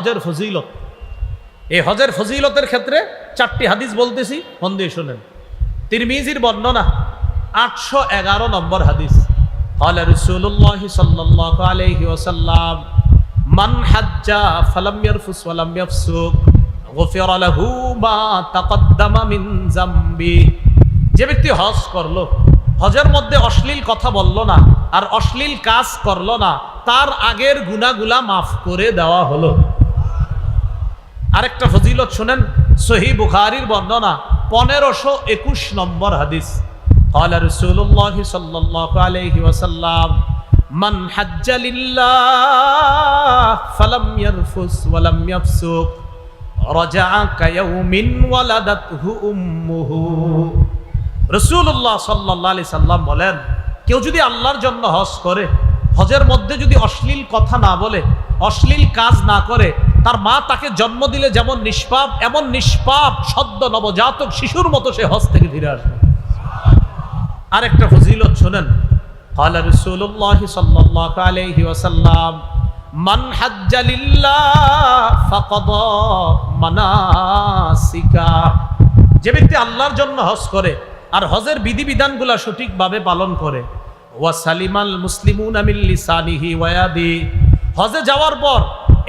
হজের ফজিলত, এই হজের ফজিলতের ক্ষেত্রে 4টি হাদিস বলতেছি, মন দিয়ে শুনেন। তিরমিজির বর্ণনা 811 নম্বর হাদিস। ক্বালা রাসূলুল্লাহ সাল্লাল্লাহু আলাইহি ওয়াসাল্লাম মান হাজ্জা ফালাম ইয়ারফুস ওয়া লাম ইয়াফসুক গুফিরা লাহু মা তাকদ্দামা মিন যামবি। যে ব্যক্তি হজ করলো, হজের মধ্যে অশ্লীল কথা বলল না আর অশ্লীল কাজ করলো না, তার আগের গুনাহগুলা মাফ করে দেওয়া হলো। আরেকটা ফজিলত শুনেন, সহিহ বুখারীর বর্ণনা 1521 নম্বর হাদিস। ক্বালা রাসূলুল্লাহ সাল্লাল্লাহু আলাইহি ওয়াসাল্লাম মান হাজ্জা লিল্লাহ ফালাম ইয়ারফুস ওয়া লাম ইয়াফসুক রাজাআ কায়াউমিন ওয়ালাদাতহু উম্মুহু। রাসূলুল্লাহ সাল্লাল্লাহু আলাইহি সাল্লাম বলেন, কেউ যদি আল্লাহর জন্য হজ করে, হজের মধ্যে যদি অশ্লীল কথা না বলে, অশ্লীল কাজ না করে, তার মা তাকে জন্ম দিলে যেমন নিষ্পাপ, এমন নিষ্পাপ সদ্য নবজাতক শিশুর মতো সে হজ থেকে ফিরে আসবে। আরেকটা ফজিলত শুনেন, ক্বালা রাসূলুল্লাহ সাল্লাল্লাহু আলাইহি ওয়াসাল্লাম মান হাজ্জা লিল্লাহ ফাকাদা মানাসিকা। যে ব্যক্তি আল্লাহর জন্য হজ করে আর হজের বিধিবিধানগুলো সঠিকভাবে পালন করে, ওয়া সালিমাল মুসলিমুনা মিন লিসানিহি ওয়া ইয়াদি, হজে যাওয়ার পর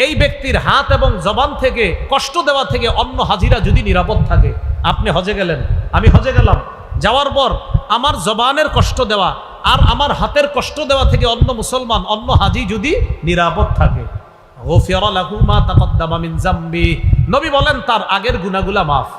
এই ব্যক্তির হাত এবং জবান থেকে কষ্ট দেওয়া থেকে অন্য হাজিরা যদি নিরাপদ থাকে। আপনি হজে গেলেন, আমি হজে গেলাম, যাওয়ার পর আমার জবানের কষ্ট দেওয়া আর আমার হাতের কষ্ট দেওয়া থেকে অন্য মুসলমান, অন্য হাজি যদি নিরাপদ থাকে, গুফিরা লাহু মা তাকদ্দামা মিন যামবি, নবী বলেন তার আগের গুনাহগুলা মাফ।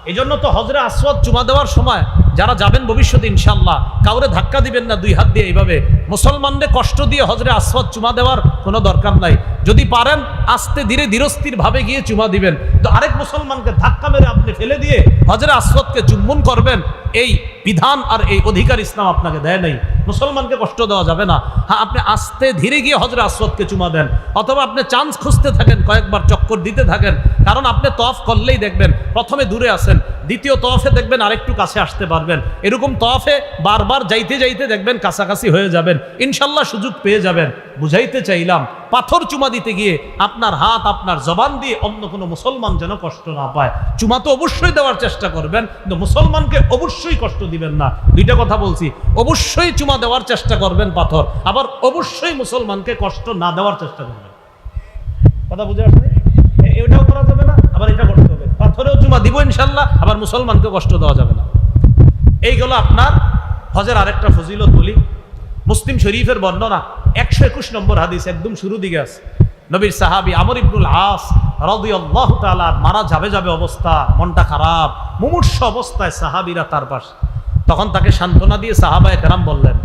এই জন্য তো হজরে আসওয়াদ চুমা দেওয়ার সময় যারা যাবেন ভবিষ্যতে ইনশাআল্লাহ, কাউরে ধাক্কা দিবেন না 2 হাত দিয়ে, এইভাবে মুসলমানদের কষ্ট দিয়ে হজরে আসওয়াদ চুমা দেওয়ার কোনো দরকার নাই। যদি পারেন আস্তে ধীরে ধীরস্থির ভাবে গিয়ে চুমা দিবেন, তো আরেক মুসলমানকে ধাক্কা মেরে আপনি ফেলে দিয়ে হজরে আসওয়াদকে চুম্বন করবেন, এই বিধান আর এই অধিকার ইসলাম আপনাকে দেয় নাই। মুসলমানকে কষ্ট দেওয়া যাবে না। হ্যাঁ, আপনি আস্তে ধীরে গিয়ে হজরে আসওয়াদকে চুমা দেন, অথবা আপনি চান্স খুঁজতে থাকেন, কয়েকবার চক্কর দিতে থাকেন। কারণ আপনি তওয়াফ করলেই দেখবেন প্রথমে দূরে আছেন, দ্বিতীয় তওয়াফে দেখবেন আরেকটু কাছে আসতে পারবেন, এরকম তওয়াফে বারবার যাইতে যাইতে দেখবেন কাছাকাছি হয়ে যাবেন, ইনশাল্লাহ সুযোগ পেয়ে যাবেন। বুঝাইতে চাইলাম, পাথর চুমা দিতে গিয়ে আপনার হাত, আপনার জবান দিয়ে অন্য কোনো মুসলমান যেন কষ্ট না পায়। চুমা তো অবশ্যই দেওয়ার চেষ্টা করবেন, কিন্তু মুসলমানকে অবশ্যই কষ্ট দিবেন না। 2টা কথা বলছি, অবশ্যই চুমা দেওয়ার চেষ্টা করবেন পাথর, আবার অবশ্যই মুসলমানকে কষ্ট না দেওয়ার চেষ্টা করবেন। কথা বুঝে আসছে? এটাও করা যাবে না, আবার এটা করতে হবে। পাথরেও চুমা দিব ইনশাল্লাহ, আবার মুসলমানকে কষ্ট দেওয়া যাবে না। এইগুলো আপনার হজের আরেকটা ফজিলত বলি। মুসলিম শরীফের বর্ণনা 121 নম্বর হাদিস, একদম শুরু দিকে আছে। নবীর সাহাবী আমর ইবনুল আস রাদিয়াল্লাহু তাআলা মারা যাবে অবস্থা, মনটা খারাপ, মুমূর্ষ অবস্থায় সাহাবীরা তার পাশে। তখন তাকে সান্ত্বনা দিয়ে সাহাবায়ে কেরাম বললেন,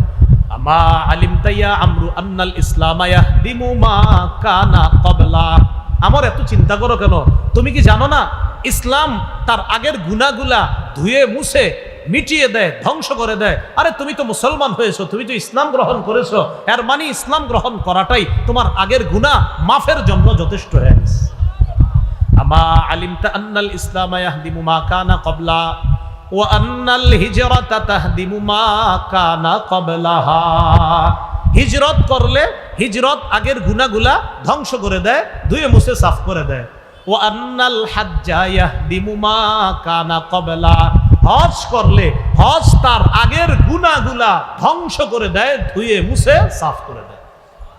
আমা আলিমতা ইয়া আমরু আন্নাল ইসলাম ইয়াহদিমু মা কানা ক্বাবলা। আমার এত চিন্তা করো কেন? তুমি কি জানো না ইসলাম তার আগের গুনাহগুলা ধুয়ে মুছে মিটিয়ে দেয়, ধ্বংস করে দেয়। আরে তুমি তো মুসলমান হয়েছো, তুমি তো ইসলাম গ্রহণ করেছো, এর মানে ইসলাম গ্রহণ করাটাই তোমার আগের গুনাহ মাফের জন্য যথেষ্ট হয়ে গেছে। আমা আলিমতা আন্নাল ইসলাম ইয়াহদিমু মা কানা ক্বাবলা ওয়া আন্নাল হিজরাতা তাহদিমু মা কানা ক্বাবলাহা। হিজরত করলে হিজরত আগের গুনাহগুলা ধ্বংস করে দেয়, ধুয়ে মুছে সাফ করে দেয়। ওয়া আন্নাল হাজ্জা ইয়াহদিমু মা কানা ক্বাবলা, হজ করলে হজ তার আগের গুনাহগুলা ধ্বংস করে দেয়, ধুয়ে মুছে সাফ করে দেয়।